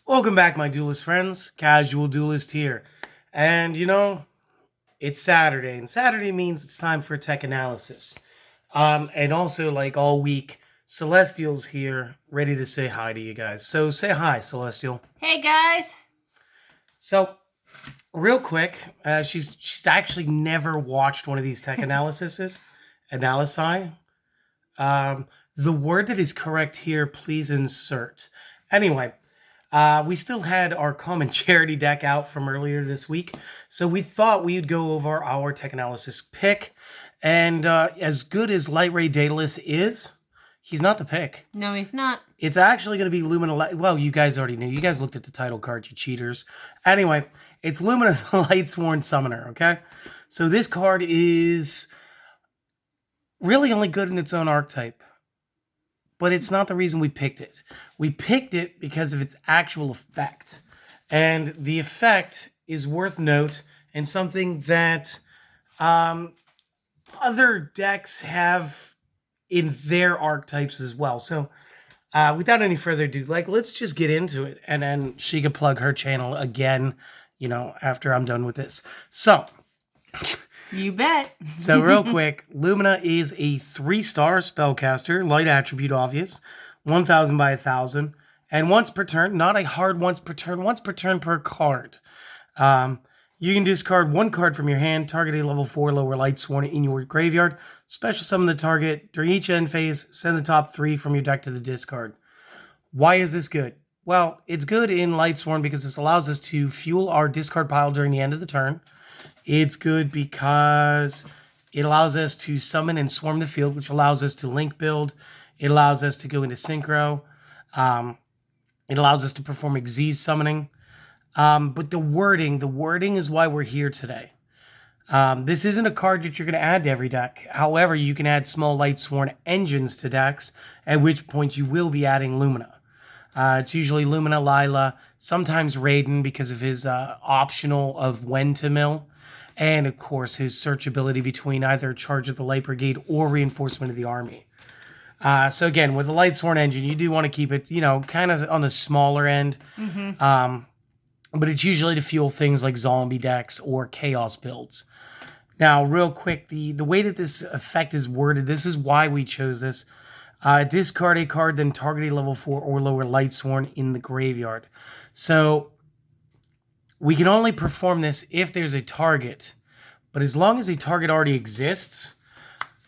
Welcome back, my Duelist friends. Casual Duelist here. And it's Saturday, and Saturday means it's time for tech analysis. And also, like all week, Celestial's here, ready to say hi to you guys. So say hi, Celestial. Hey guys. So, real quick, she's actually never watched one of these tech analyses. The word that is correct here, please insert. Anyway. We still had our common charity deck out from earlier this week, so we thought we'd go over our tech analysis pick. And as good as Light Ray Duelist is, he's not the pick. No, he's not. It's actually going to be Lumina. Well, you guys already knew. You guys looked at the title card, you cheaters. Anyway, it's Lumina the Lightsworn Summoner, okay? So this card is really only good in its own archetype. But it's not the reason we picked it. We picked it because of its actual effect. And the effect is worth note and something that other decks have in their archetypes as well. So without any further ado, let's just get into it. And then she could plug her channel again, after I'm done with this. So... You bet. So real quick, Lumina is a 3-star spellcaster, light attribute obvious, 1,000 by 1,000, and once per turn, not a hard once per turn per card. You can discard one card from your hand, target a level 4 lower Lightsworn in your graveyard, special summon the target, during each end phase, send the top 3 from your deck to the discard. Why is this good? Well, it's good in Lightsworn because this allows us to fuel our discard pile during the end of the turn. It's good because it allows us to summon and swarm the field, which allows us to link build. It allows us to go into synchro. It allows us to perform Xyz summoning. But the wording is why we're here today. This isn't a card that you're going to add to every deck. However, you can add small Lightsworn engines to decks, at which point you will be adding Lumina. It's usually Lumina, Lila, sometimes Raiden because of his optional of when to mill. And, of course, his searchability between either Charge of the Light Brigade or Reinforcement of the Army. So, again, with the Lightsworn engine, you do want to keep it, kind of on the smaller end. Mm-hmm. But it's usually to fuel things like zombie decks or chaos builds. Now, real quick, the way that this effect is worded, this is why we chose this. Discard a card, then target a level 4 or lower Lightsworn in the graveyard. So... we can only perform this if there's a target, but as long as a target already exists,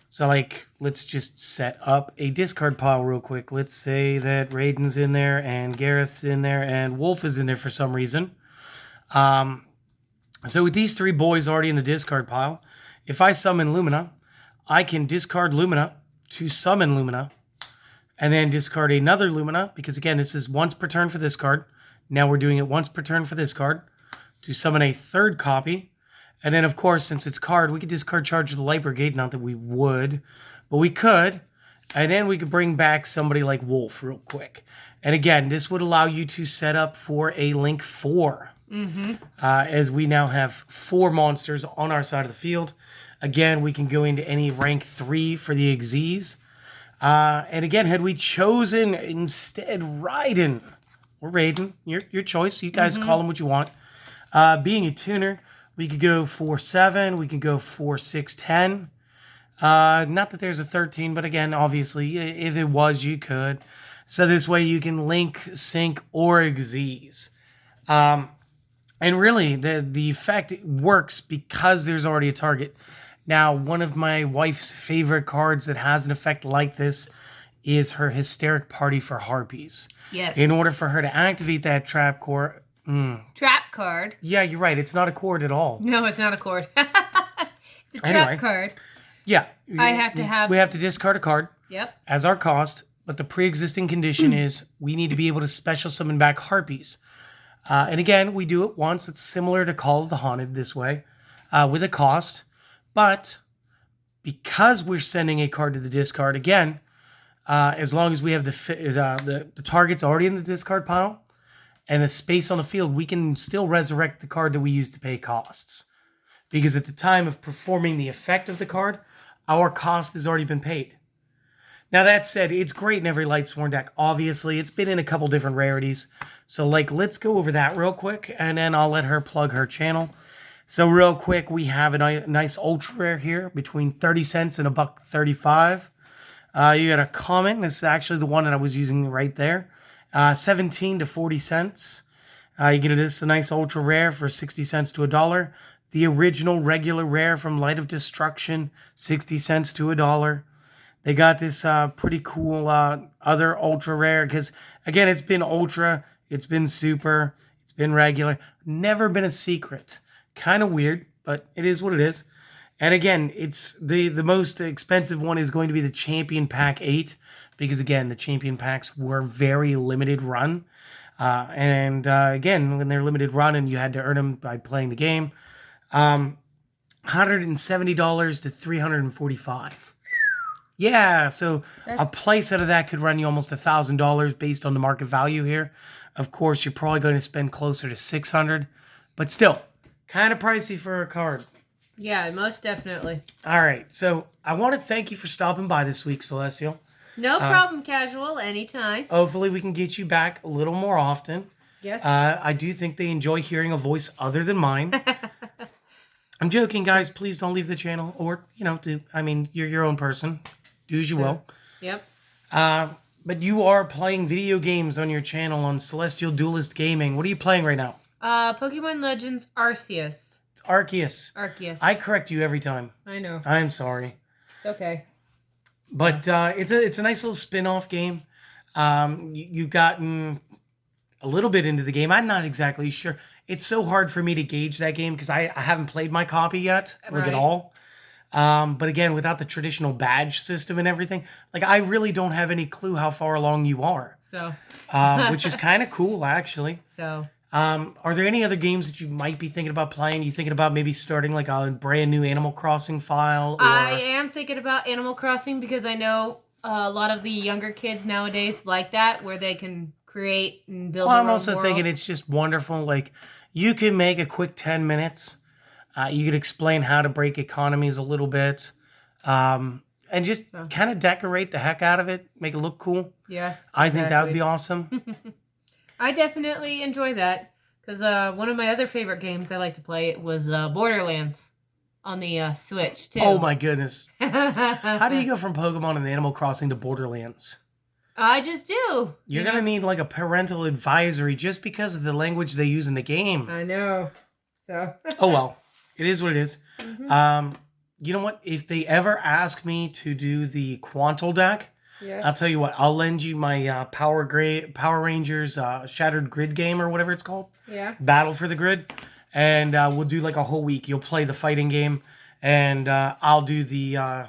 so let's just set up a discard pile real quick. Let's say that Raiden's in there and Gareth's in there and Wolf is in there for some reason. So with these 3 boys already in the discard pile, if I summon Lumina, I can discard Lumina to summon Lumina and then discard another Lumina, because again, this is once per turn for this card. Now we're doing it once per turn for this card, to summon a 3rd copy. And then, of course, since it's card, we could discard Charge of the Light Brigade. Not that we would, but we could. And then we could bring back somebody like Wolf real quick. And again, this would allow you to set up for a Link 4. Mm-hmm. As we now have 4 monsters on our side of the field. Again, we can go into any rank 3 for the Xyz. And again, had we chosen instead Raiden, or Raiden, your choice. You guys call him what you want. Being a tuner, we could go 4-7, we could go 4-6-10. Not that there's a 13, but again, obviously, if it was, you could. So this way you can link, sync, or Xyz. And really, the effect works because there's already a target. Now, one of my wife's favorite cards that has an effect like this is her Hysteric Party for Harpies. Yes. In order for her to activate that trap core... Trap card. Yeah, you're right. It's not a cord at all. No, it's not a cord. It's a trap card. Yeah. We have to discard a card. Yep. As our cost, but the pre-existing condition is we need to be able to special summon back Harpies. And again, we do it once. It's similar to Call of the Haunted this way, with a cost. But because we're sending a card to the discard, again, as long as we have the target's already in the discard pile, and the space on the field, we can still resurrect the card that we used to pay costs. Because at the time of performing the effect of the card, our cost has already been paid. Now, that said, it's great in every Lightsworn deck. Obviously, it's been in a couple different rarities. So, like, let's go over that real quick, and then I'll let her plug her channel. So, real quick, we have a nice ultra rare here between 30 cents and $1.35. You got a comment. This is actually the one that I was using right there. 17 to 40 cents. You get this a nice ultra rare for 60 cents to $1. The original regular rare from Light of Destruction, 60 cents to $1. They got this pretty cool other ultra rare because, again, it's been ultra, it's been super, it's been regular, never been a secret. Kind of weird, but it is what it is. And again, it's the most expensive one is going to be the Champion Pack 8 because, again, the Champion Packs were very limited run. Again, when they're limited run and you had to earn them by playing the game, $170 to $345. Yeah, so a place out of that could run you almost $1,000 based on the market value here. Of course, you're probably going to spend closer to $600, but still, kind of pricey for a card. Yeah, most definitely. All right, so I want to thank you for stopping by this week, Celestial. No problem, Casual. Anytime. Hopefully, we can get you back a little more often. Yes. I do think they enjoy hearing a voice other than mine. I'm joking, guys. Please don't leave the channel, or you're your own person. Do as you will. Yep. But you are playing video games on your channel on Celestial Duelist Gaming. What are you playing right now? Pokemon Legends Arceus. It's Arceus. Arceus. I correct you every time. I know. I'm sorry. It's okay. But it's a nice little spin-off game. You've gotten a little bit into the game. I'm not exactly sure. It's so hard for me to gauge that game because I haven't played my copy yet, like at all. But again, without the traditional badge system and everything, like I really don't have any clue how far along you are. So, which is kind of cool, actually. So, are there any other games that you might be thinking about playing? You thinking about maybe starting like a brand new Animal Crossing file? Or... I am thinking about Animal Crossing because I know a lot of the younger kids nowadays like that, where they can create and build. Well, I'm also thinking it's just wonderful. Like you can make a quick 10 minutes. You could explain how to break economies a little bit. And just kind of decorate the heck out of it. Make it look cool. Yes. I think that would be awesome. I definitely enjoy that. Because one of my other favorite games I like to play was Borderlands on the Switch, too. Oh, my goodness. How do you go from Pokemon and Animal Crossing to Borderlands? I just do. You're going to need like a parental advisory just because of the language they use in the game. I know. So. Oh, well. It is what it is. Mm-hmm. You know what? If they ever ask me to do the Quantal deck, yes. I'll tell you what. I'll lend you my Power Rangers Shattered Grid game or whatever it's called. Yeah. Battle for the Grid. And we'll do like a whole week. You'll play the fighting game. And I'll do the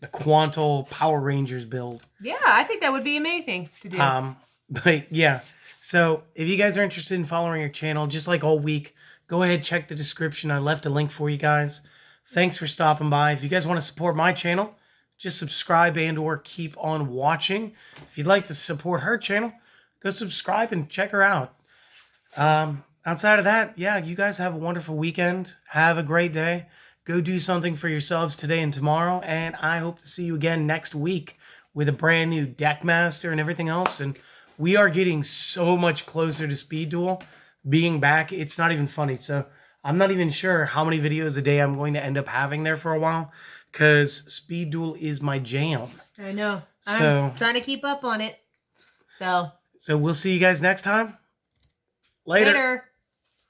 Quantal Power Rangers build. Yeah, I think that would be amazing to do. But yeah. So if you guys are interested in following your channel, just like all week, go ahead, check the description. I left a link for you guys. Thanks for stopping by. If you guys want to support my channel, just subscribe and or keep on watching. If you'd like to support her channel, go subscribe and check her out. Outside of that, yeah, you guys have a wonderful weekend. Have a great day. Go do something for yourselves today and tomorrow. And I hope to see you again next week with a brand new deck master and everything else. And we are getting so much closer to Speed Duel being back. It's not even funny. So I'm not even sure how many videos a day I'm going to end up having there for a while because Speed Duel is my jam. I know. So, I'm trying to keep up on it. So we'll see you guys next time. Later.